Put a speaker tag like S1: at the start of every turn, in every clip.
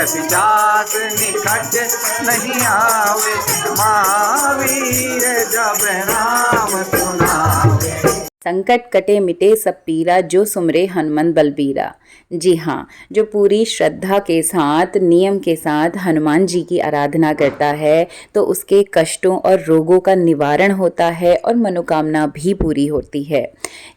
S1: पिशाच निकट नहीं आवे, महावीर जब नाम सुनावे।
S2: संकट कटे मिटे सब पीरा, जो सुमरे हनुमंत बलबीरा। जी हाँ, जो पूरी श्रद्धा के साथ, नियम के साथ हनुमान जी की आराधना करता है तो उसके कष्टों और रोगों का निवारण होता है और मनोकामना भी पूरी होती है।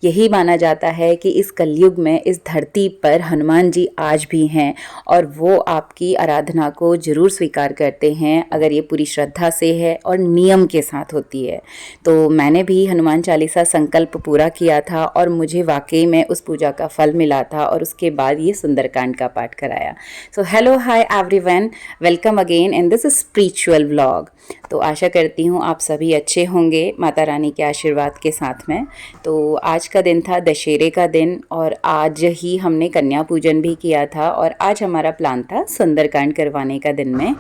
S2: यही माना जाता है कि इस कलयुग में इस धरती पर हनुमान जी आज भी हैं और वो आपकी आराधना को जरूर स्वीकार करते हैं अगर ये पूरी श्रद्धा से है और नियम के साथ होती है। तो मैंने भी हनुमान चालीसा संकल्प पूरा किया था और मुझे वाकई में उस पूजा का फल मिला था और उसके बाद ये सुंदरकांड का पाठ कराया। So hello hi everyone, welcome again in this spiritual vlog. तो आशा करती हूँ आप सभी अच्छे होंगे माता रानी के आशीर्वाद के साथ में। तो आज का दिन था दशहरे का दिन और आज ही हमने कन्या पूजन भी किया था और आज हमारा प्लान था सुंदरकांड करवाने का दिन में।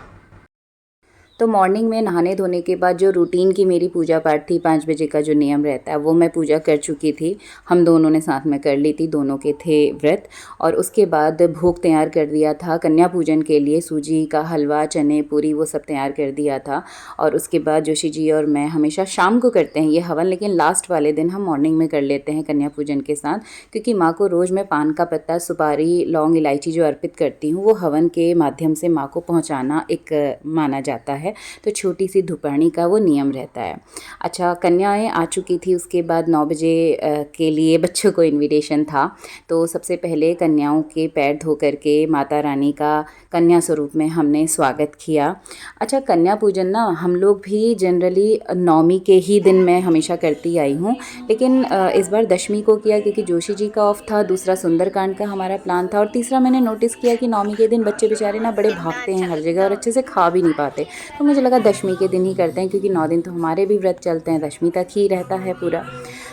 S2: तो मॉर्निंग में नहाने धोने के बाद जो रूटीन की मेरी पूजा पाठ थी, 5 बजे का जो नियम रहता है वो मैं पूजा कर चुकी थी। हम दोनों ने साथ में कर ली थी, दोनों के थे व्रत। और उसके बाद भोग तैयार कर दिया था कन्या पूजन के लिए, सूजी का हलवा, चने, पूरी, वो सब तैयार कर दिया था। और उसके बाद जोशी जी और मैं हमेशा शाम को करते हैं ये हवन, लेकिन लास्ट वाले दिन हम मॉर्निंग में कर लेते हैं कन्या पूजन के साथ, क्योंकि माँ को रोज़ मैं पान का पत्ता, सुपारी, लौंग, इलायची जो अर्पित करती हूँ वो हवन के माध्यम से माँ को पहुँचाना एक माना जाता है। तो छोटी सी धुपानी का वो नियम रहता है। अच्छा, कन्याएं आ चुकी थी। उसके बाद 9 बजे के लिए बच्चों को इनविटेशन था। तो सबसे पहले कन्याओं के पैर धो करके माता रानी का कन्या स्वरूप में हमने स्वागत किया। अच्छा, कन्या पूजन ना हम लोग भी जनरली नौमी के ही दिन मैं हमेशा करती आई हूँ, लेकिन इस बार दशमी को किया क्योंकि जोशी जी का ऑफ था, दूसरा सुंदरकांड का हमारा प्लान था और तीसरा मैंने नोटिस किया कि नौमी के दिन बच्चे बेचारे ना बड़े भागते हैं हर जगह और अच्छे से खा भी नहीं पाते। तो मुझे लगा दशमी के दिन ही करते हैं, क्योंकि 9 दिन तो हमारे भी व्रत चलते हैं, दशमी तक ही रहता है पूरा।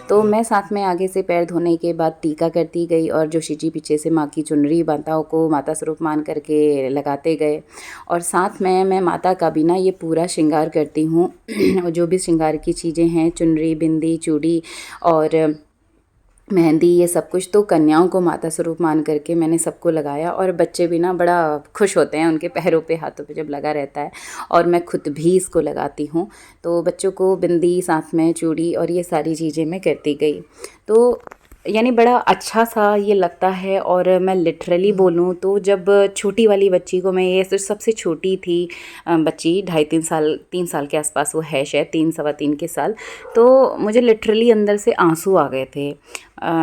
S2: तो मैं साथ में आगे से पैर धोने के बाद टीका करती गई और जोशी जी पीछे से माँ की चुनरी माताओं को माता स्वरूप मान करके लगाते गए। और साथ में मैं माता का भी ना ये पूरा श्रृंगार करती हूँ जो भी श्रृंगार की चीज़ें हैं, चुनरी, बिंदी, चूड़ी और मेहंदी, ये सब कुछ तो कन्याओं को माता स्वरूप मान करके मैंने सबको लगाया। और बच्चे भी ना बड़ा खुश होते हैं, उनके पैरों पे, हाथों पे जब लगा रहता है। और मैं खुद भी इसको लगाती हूँ। तो बच्चों को बिंदी, साथ में चूड़ी और ये सारी चीज़ें मैं करती गई। तो यानी बड़ा अच्छा सा ये लगता है। और मैं लिटरली बोलूँ तो जब छोटी वाली बच्ची को, मैं ये सबसे छोटी थी बच्ची, 2.5-3 साल के आसपास वो है शायद, 3, सवा 3 के साल, तो मुझे लिटरली अंदर से आंसू आ गए थे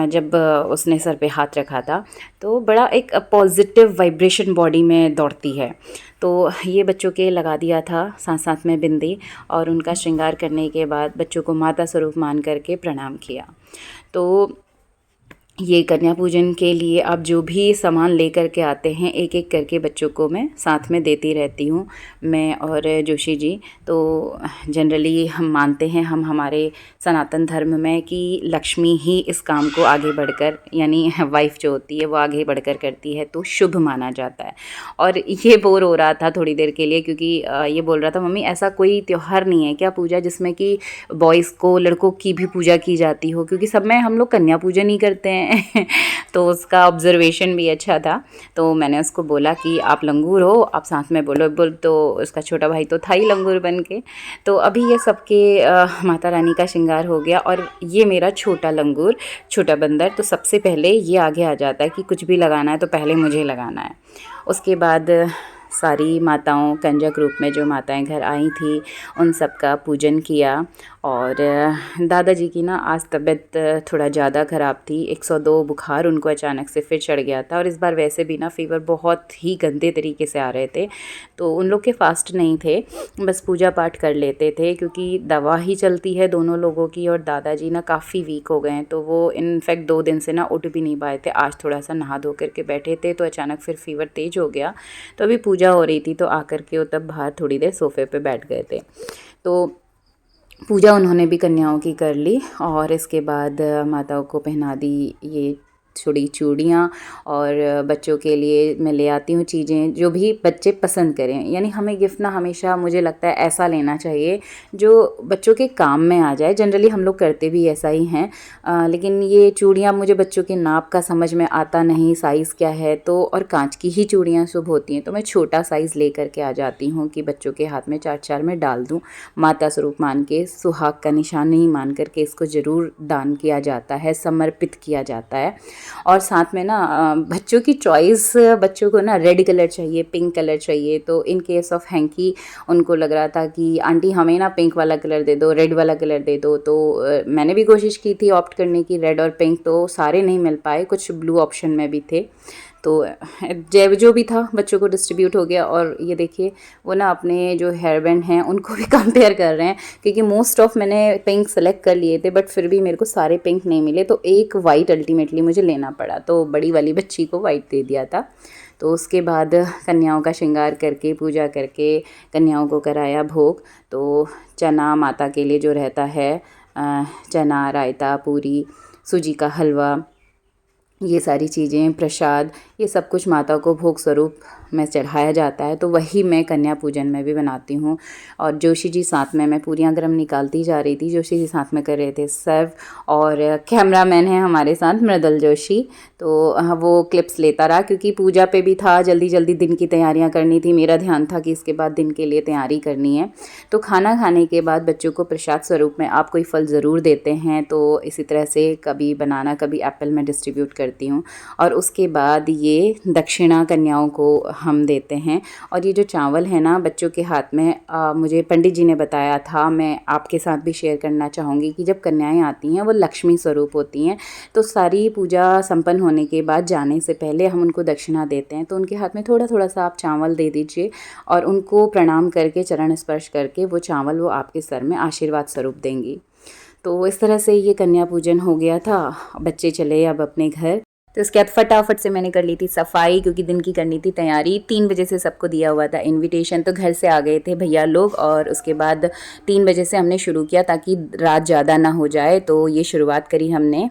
S2: जब उसने सर पे हाथ रखा था। तो बड़ा एक पॉजिटिव वाइब्रेशन बॉडी में दौड़ती है। तो ये बच्चों के लगा दिया था, साथ साथ में बिंदी, और उनका श्रृंगार करने के बाद बच्चों को माता स्वरूप मान करके प्रणाम किया। तो ये कन्या पूजन के लिए आप जो भी सामान लेकर के आते हैं, एक एक करके बच्चों को मैं साथ में देती रहती हूँ, मैं और जोशी जी। तो जनरली हम मानते हैं, हम हमारे सनातन धर्म में, कि लक्ष्मी ही इस काम को आगे बढ़कर, यानी वाइफ जो होती है वो आगे बढ़कर करती है, तो शुभ माना जाता है। और ये बोर हो रहा था थोड़ी देर के लिए, क्योंकि ये बोल रहा था, मम्मी ऐसा कोई त्यौहार नहीं है क्या पूजा जिसमें कि बॉयज़ को, लड़कों की भी पूजा की जाती हो, क्योंकि सब में हम लोग कन्या पूजन ही करते हैं। तो उसका ऑब्जर्वेशन भी अच्छा था। तो मैंने उसको बोला कि आप लंगूर हो, आप साथ में बोलो बोल। तो उसका छोटा भाई तो था ही लंगूर बन के। तो अभी ये सबके माता रानी का श्रृंगार हो गया और ये मेरा छोटा लंगूर, छोटा बंदर, तो सबसे पहले ये आगे आ जाता है कि कुछ भी लगाना है तो पहले मुझे लगाना है। उसके बाद सारी माताओं, कंजक रूप में जो माताएं घर आई थी, उन सब का पूजन किया। और दादाजी की ना आज तबीयत थोड़ा ज़्यादा ख़राब थी, 102 बुखार उनको अचानक से फिर चढ़ गया था। और इस बार वैसे भी ना फीवर बहुत ही गंदे तरीके से आ रहे थे। तो उन लोग के फास्ट नहीं थे, बस पूजा पाठ कर लेते थे, क्योंकि दवा ही चलती है दोनों लोगों की। और दादाजी ना काफ़ी वीक हो गए हैं, तो वो इनफैक्ट 2 दिन से ना उठ भी नहीं पाए थे। आज थोड़ा सा नहा धो करके बैठे थे तो अचानक फिर फीवर तेज़ हो गया। तो अभी पूजा हो रही थी तो आकर के वो तब बाहर थोड़ी देर सोफ़े पे बैठ गए थे। तो पूजा उन्होंने भी कन्याओं की कर ली और इसके बाद माताओं को पहना दी ये थोड़ी चूड़ियाँ और बच्चों के लिए मैं ले आती हूँ चीज़ें जो भी बच्चे पसंद करें। यानी हमें गिफ्ट ना हमेशा मुझे लगता है ऐसा लेना चाहिए जो बच्चों के काम में आ जाए। जनरली हम लोग करते भी ऐसा ही हैं, लेकिन ये चूड़ियाँ मुझे बच्चों के नाप का समझ में आता नहीं, साइज़ क्या है तो, और कांच की ही चूड़ियाँ शुभ होती हैं, तो मैं छोटा साइज़ ले करके आ जाती हूँ कि बच्चों के हाथ में 4-4 में डाल दूँ। माता स्वरूप मान के, सुहाग का निशान नहीं मान करके इसको ज़रूर दान किया जाता है, समर्पित किया जाता है। और साथ में ना बच्चों की चॉइस, बच्चों को ना रेड कलर चाहिए, पिंक कलर चाहिए, तो इन केस ऑफ हैंकी उनको लग रहा था कि आंटी हमें ना पिंक वाला कलर दे दो, रेड वाला कलर दे दो। तो मैंने भी कोशिश की थी ऑप्ट करने की रेड और पिंक, तो सारे नहीं मिल पाए, कुछ ब्लू ऑप्शन में भी थे। तो जो भी था बच्चों को डिस्ट्रीब्यूट हो गया। और ये देखिए वो ना अपने जो हेयर बैंड हैं उनको भी कंपेयर कर रहे हैं, क्योंकि मोस्ट ऑफ मैंने पिंक सेलेक्ट कर लिए थे बट फिर भी मेरे को सारे पिंक नहीं मिले, तो एक वाइट अल्टीमेटली मुझे लेना पड़ा, तो बड़ी वाली बच्ची को वाइट दे दिया था। तो उसके बाद कन्याओं का श्रृंगार करके, पूजा करके कन्याओं को कराया भोग। तो चना माता के लिए जो रहता है, चना, रायता, पूरी, सूजी का हलवा, ये सारी चीज़ें, प्रसाद, ये सब कुछ माता को भोग स्वरूप में चढ़ाया जाता है। तो वही मैं कन्या पूजन में भी बनाती हूँ। और जोशी जी साथ में, मैं पूरियाँ गरम निकालती जा रही थी, जोशी जी साथ में कर रहे थे सर्व, और कैमरामैन है हमारे साथ मृदुल जोशी, तो वो क्लिप्स लेता रहा क्योंकि पूजा पे भी था, जल्दी जल्दी दिन की तैयारियाँ करनी थी। मेरा ध्यान था कि इसके बाद दिन के लिए तैयारी करनी है। तो खाना खाने के बाद बच्चों को प्रसाद स्वरूप में आप कोई फल ज़रूर देते हैं, तो इसी तरह से कभी बनाना, कभी एप्पल में डिस्ट्रीब्यूट करती हूँ। और उसके बाद ये दक्षिणा कन्याओं को हम देते हैं। और ये जो चावल है ना बच्चों के हाथ में, मुझे पंडित जी ने बताया था, मैं आपके साथ भी शेयर करना चाहूँगी कि जब कन्याएं आती हैं वो लक्ष्मी स्वरूप होती हैं, तो सारी पूजा संपन्न होने के बाद जाने से पहले हम उनको दक्षिणा देते हैं। तो उनके हाथ में थोड़ा थोड़ा सा आप चावल दे दीजिए और उनको प्रणाम करके, चरण स्पर्श करके वो चावल वो आपके सर में आशीर्वाद स्वरूप देंगी। तो इस तरह से ये कन्या पूजन हो गया था। बच्चे चले अब अपने घर। तो उसके बाद फटाफट से मैंने कर ली थी सफाई, क्योंकि दिन की करनी थी तैयारी। 3 बजे से सबको दिया हुआ था इनविटेशन, तो घर से आ गए थे भैया लोग। और उसके बाद 3 बजे से हमने शुरू किया ताकि रात ज़्यादा ना हो जाए, तो ये शुरुआत करी हमने।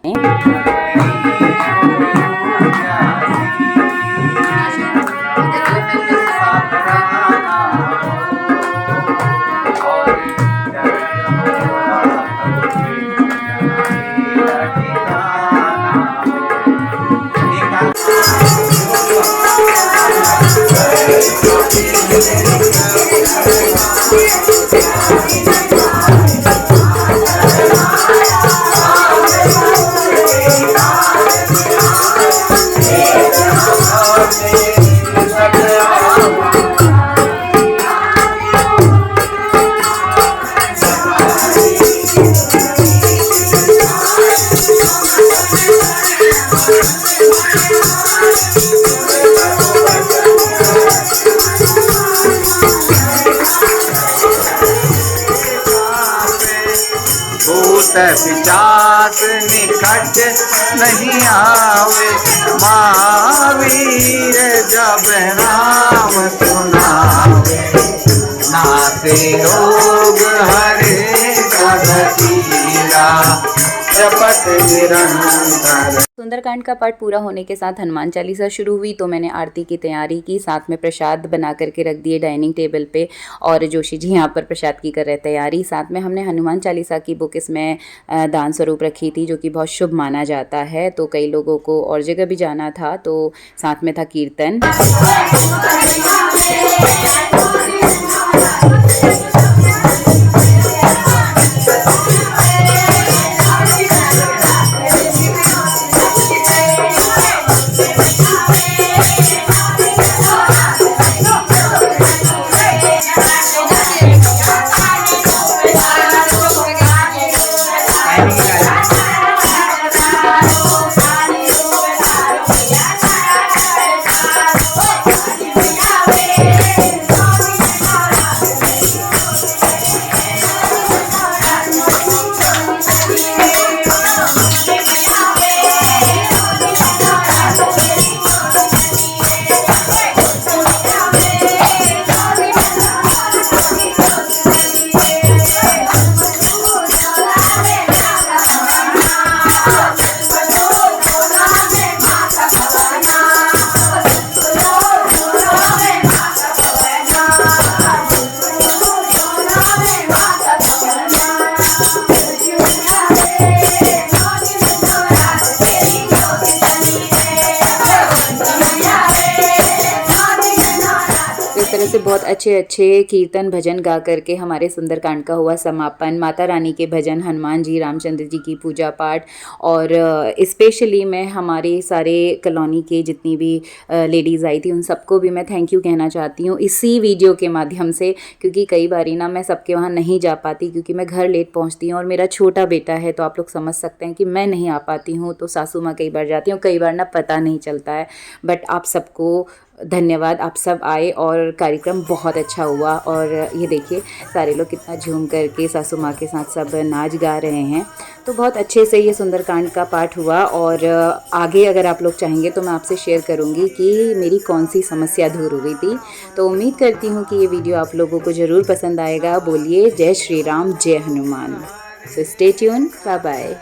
S1: पिशाच निकट नहीं आवे, महावीर जब नाम सुनावे, नाते रोग हरे सब पीरा, जपत निरंतर।
S2: सुंदरकांड का पाठ पूरा होने के साथ हनुमान चालीसा शुरू हुई, तो मैंने आरती की तैयारी की, साथ में प्रसाद बना करके रख दिए डाइनिंग टेबल पे, और जोशी जी यहाँ पर प्रसाद की कर रहे तैयारी। साथ में हमने हनुमान चालीसा की बुक इसमें दान स्वरूप रखी थी, जो कि बहुत शुभ माना जाता है। तो कई लोगों को और जगह भी जाना था, तो साथ में था कीर्तन। बहुत अच्छे अच्छे कीर्तन भजन गा करके हमारे सुंदरकांड का हुआ समापन। माता रानी के भजन, हनुमान जी, रामचंद्र जी की पूजा पाठ, और स्पेशली मैं हमारे सारे कॉलोनी के जितनी भी लेडीज़ आई थी उन सबको भी मैं थैंक यू कहना चाहती हूँ इसी वीडियो के माध्यम से, क्योंकि कई बारी ना मैं सबके वहाँ नहीं जा पाती क्योंकि मैं घर लेट पहुँचती हूँ और मेरा छोटा बेटा है, तो आप लोग समझ सकते हैं कि मैं नहीं आ पाती हूँ। तो सासू माँ कई बार जाती हूँ, कई बार ना पता नहीं चलता है। बट आप सबको धन्यवाद, आप सब आए और कार्यक्रम बहुत अच्छा हुआ। और ये देखिए सारे लोग कितना झूम करके सासू माँ के साथ सब नाच गा रहे हैं। तो बहुत अच्छे से ये सुंदरकांड का पाठ हुआ। और आगे अगर आप लोग चाहेंगे तो मैं आपसे शेयर करूँगी कि मेरी कौन सी समस्या दूर हुई थी। तो उम्मीद करती हूँ कि ये वीडियो आप लोगों को ज़रूर पसंद आएगा। बोलिए जय श्री राम, जय Hanuman. So stay tune, bye bye.